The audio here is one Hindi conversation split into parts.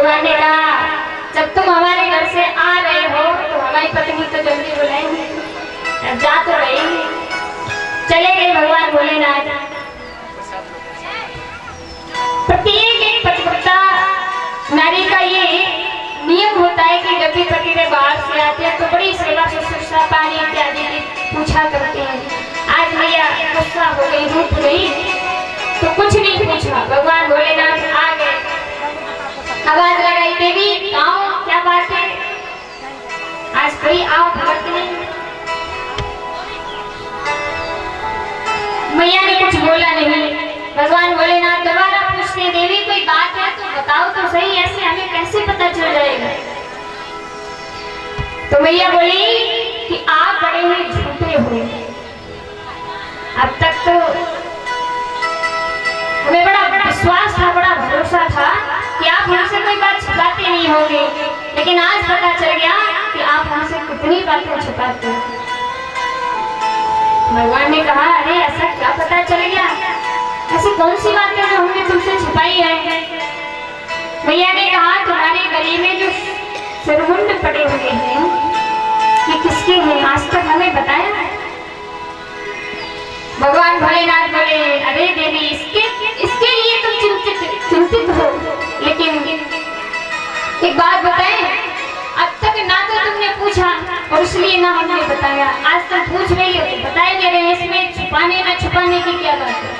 भगवान ने कहा जब तुम हमारे घर से आ रहे हो तो हमारी पत्नी तो जल्दी बुलाएंगे, जा तो रही चले गए भगवान भोलेनाथ। प्रत्येक एक पतिव्रता नारी का ये नियम होता है कि जब भी पतिदेव बाहर से आते हैं तो बड़ी सेवा शुश्रूषा पानी इत्यादि की पूछा करते हैं। आज मैया गुस्सा हो गई, रूठ गई तो कुछ नहीं पूछा, भगवान भोलेनाथ आ गए, आवाज लगाई, देवी आओ, क्या बात है, आज कोई आओ भगत नहीं। मैया ने कुछ बोला नहीं। भगवान भोलेनाथ दोबारा पूछते, देवी कोई बात है तो बताओ तो सही, ऐसे हमें कैसे पता चल जाएगा। तो मैया बोली कि आप बड़े ही झूठे हो, अब तक तो हमें बड़ा विश्वास था, बड़ा भरोसा था कि आप हमसे कोई बात छुपाते नहीं होंगे, लेकिन आज पता चल गया कि आप हमसे कितनी बातें छुपाते हो। भगवान ने कहा अरे ऐसा क्या पता चल गया, ऐसी कौन सी बातें जो हमने तुमसे छिपाई है। भैया ने कहा तुम्हारे गले में जो सिरमुंड पड़े हुए हैं ये किसके हैं, आज तक हमें बताया। भगवान भोलेनाथ बोले अरे देवी इसके लिए तुम चिंतित हो, लेकिन एक बात बताएं, अब तक ना तो तुमने पूछा और इसलिए ना हमने बताया, आज तुम पूछ रही हो तो बताए दे रहे हैं, इसमें छुपाने ना छुपाने की क्या बात है।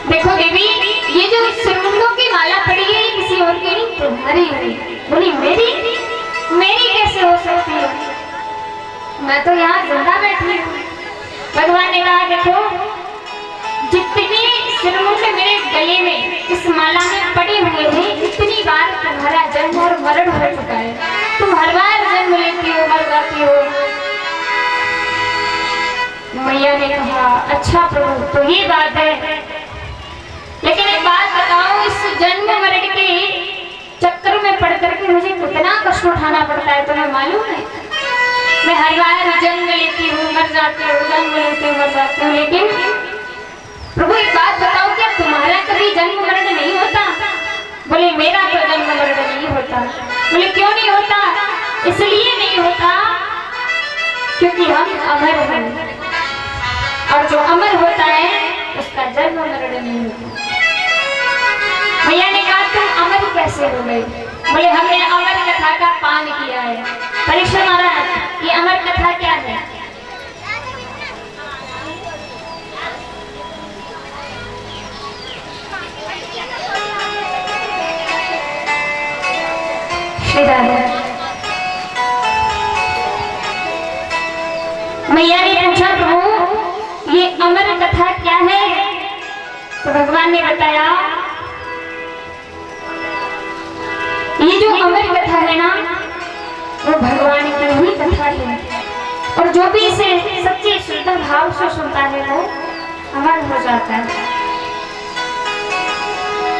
देखो देवी ये जो सिरमुंडों की माला पड़ी है ये किसी और की नहीं तुम्हारी है। बोली मेरी कैसे हो सकती है, मैं तो यहाँ जिंदा बैठी हूँ। भगवान ने कहा देखो जितने सिरमुंड मेरे गले में इस माला में पड़े हुए हैं इतनी बार तुम्हारा जन्म और मरण हो चुका है, तुम हर बार जन्म लेती हो मर जाती हो। मैया ने कहा अच्छा प्रभु तो ये बात है, लेकिन एक बात बताओ इस जन्म मरण के चक्कर में पड़ करके मुझे कितना कष्ट उठाना पड़ता है तुम्हें मालूम है। मैं हर बार जन्म लेती हूँ मर जाती हूँ, जन्म लेती हूँ मर जाती हूँ, लेकिन प्रभु एक बात बताओ क्या तुम्हारा कभी जन्म मरण नहीं होता। बोले मेरा तो जन्म मरण नहीं होता। बोले क्यों नहीं होता, इसलिए नहीं होता क्योंकि हम अमर हैं और जो अमर होता है उसका जन्म मरण नहीं होता। भैया ने कहा तुम अमर कैसे हो गए। बोले हमने अमर कथा का पान किया है। परीक्षा महाराज ये अमर कथा क्या है। मैया ने पूछा प्रभु ये अमर कथा क्या है। तो भगवान ने बताया ये जो अमर कथा है ना वो भगवान की ही कथा है और जो भी इसे सच्चे शुद्ध भाव से सुनता है वो अमर हो जाता है।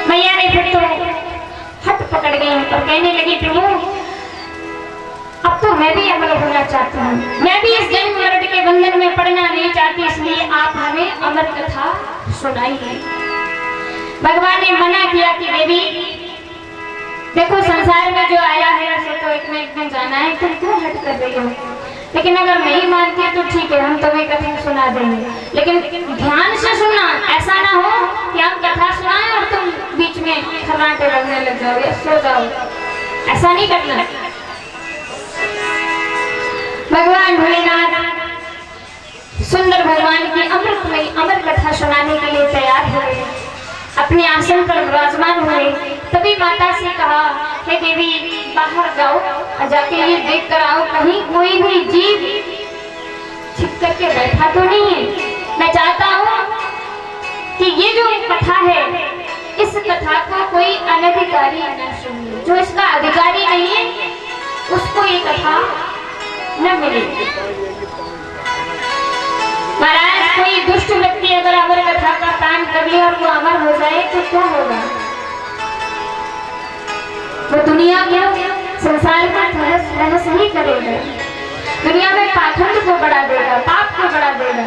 मैया ने फिर तो हट पकड़ गई और कहने लगी प्रभु अब तो मैं भी अमर होना चाहती हूँ, मैं भी इस जन्म मरण के बंधन में पड़ना नहीं चाहती, इसलिए आप हमें अमर कथा सुनाइए। भगवान ने मना किया कि देवी देखो संसार में जो आया है उसे तो एक न एक दिन जाना है, तुम क्यों हट कर रही हो। लेकिन अगर नहीं मानती तो ठीक है हम तुम्हें कथा सुना देंगे, लेकिन ध्यान से सुनना, ऐसा ना हो कि हम कथा सुनाएं और तुम बीच में खर्राटे लगने लग जाओ या सो जाओ, ऐसा नहीं करना। भगवान भोलेनाथ सुंदर भगवान की अमृतमयी अमर कथा सुनाने के लिए तैयार हुए, अपने आसन पर विराजमान हुए। तभी माता से कहा हे देवी बाहर जाओ और जाके ये देख कर आओ कहीं कोई भी जीव छिप करके बैठा तो नहीं है। मैं चाहता हूँ कि ये जो कथा है इस कथा को कोई अनधिकारी न सुने, जो इसका अधिकारी नहीं है उसको ये कथा न मिले। महाराज कोई दुष्ट व्यक्ति अगर अमर कथा का पान कर ले और वो अमर हो जाए तो क्या होगा। वो दुनिया में संसार का तहस नहीं करेगा, दुनिया में पाखंड को बढ़ा देगा, पाप को बढ़ा देगा।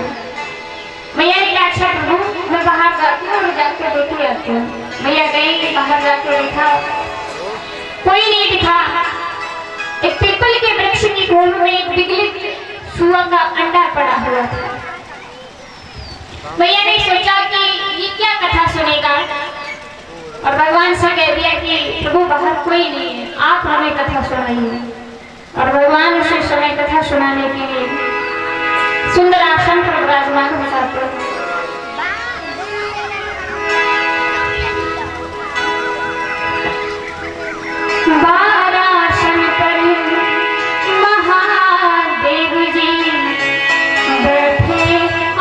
मैया ने कहा अच्छा प्रभु मैं बाहर जाती हूँ और जाके देख आती हूँ। मैया गई बाहर जाके एक विकलित सुआ का अंडा पड़ा हुआ था। भैया ने सोचा कि ये क्या कथा सुनेगा, और भगवान से कह दिया कि प्रभु बाहर कोई नहीं है, आप हमें कथा सुनाइए। और भगवान उसे समय कथा सुनाने के लिए सुंदर आसन पर विराजमान हो जाते हैं। बारासन पर महादेव जी बैठे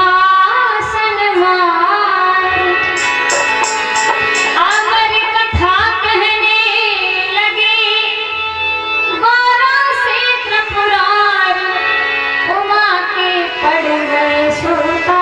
आसन मार, अमर कथा कहने लगे 12 से त्रिपुरार, उमा के पड़ गए सोता।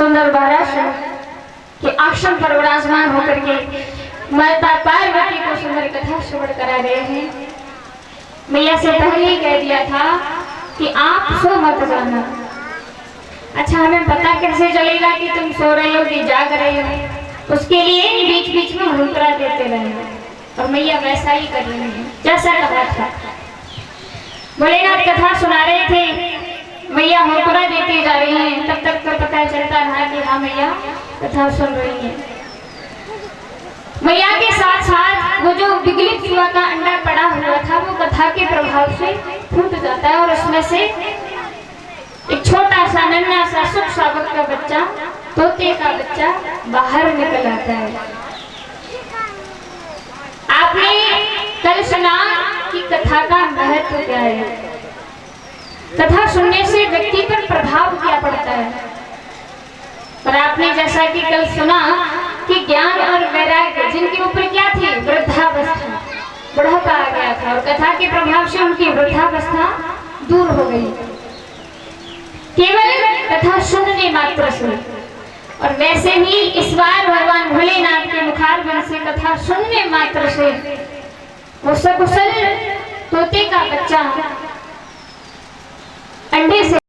सुंदर बारासन के आसन पर विराजमान होकर के माता पार्वती को सुंदर कथा श्रवण करा रहे हैं। मैया से पहले ही कह दिया था कि आप सो मत जाना। अच्छा, हमें पता कैसे चलेगा कि तुम सो रहे हो कि जाग रहे हो? उसके लिए बीच बीच में हुंकरा देते रहे, और मैया वैसा ही कर रही है जैसा कहा था। भोलेनाथ कथा सुना रहे थे, मैया हुंकरा देती जा रही हैं। तब तक तो पता चलता रहा कि हाँ मैया कथा सुन रही है। मैया के साथ साथ वो जो बिगली चूहा का अंडा पड़ा हुआ था वो कथा के प्रभाव से फूट जाता है, और उसमें से एक छोटा सा नन्हा सा सुख सावक का बच्चा, तोते का बच्चा बाहर निकल आता है। आपने कल सुना कि कथा का महत्व क्या है। कथा सुनने से व्यक्ति पर प्रभाव क्या पड़ता है। पर आपने जैसा कि कल सुना कि ज्ञान और वैराग्य जिनके ऊपर क्या थी, वृद्धावस्था, बुढ़ापा आ गया था, और कथा के प्रभाव से उनकी वृद्धावस्था दूर हो गई केवल कथा सुनने मात्र से। और वैसे ही इस बार भगवान भोलेनाथ के मुखारबिंद से कथा सुनने मात्र से वो सकुशल तोते का बच्चा अंडे से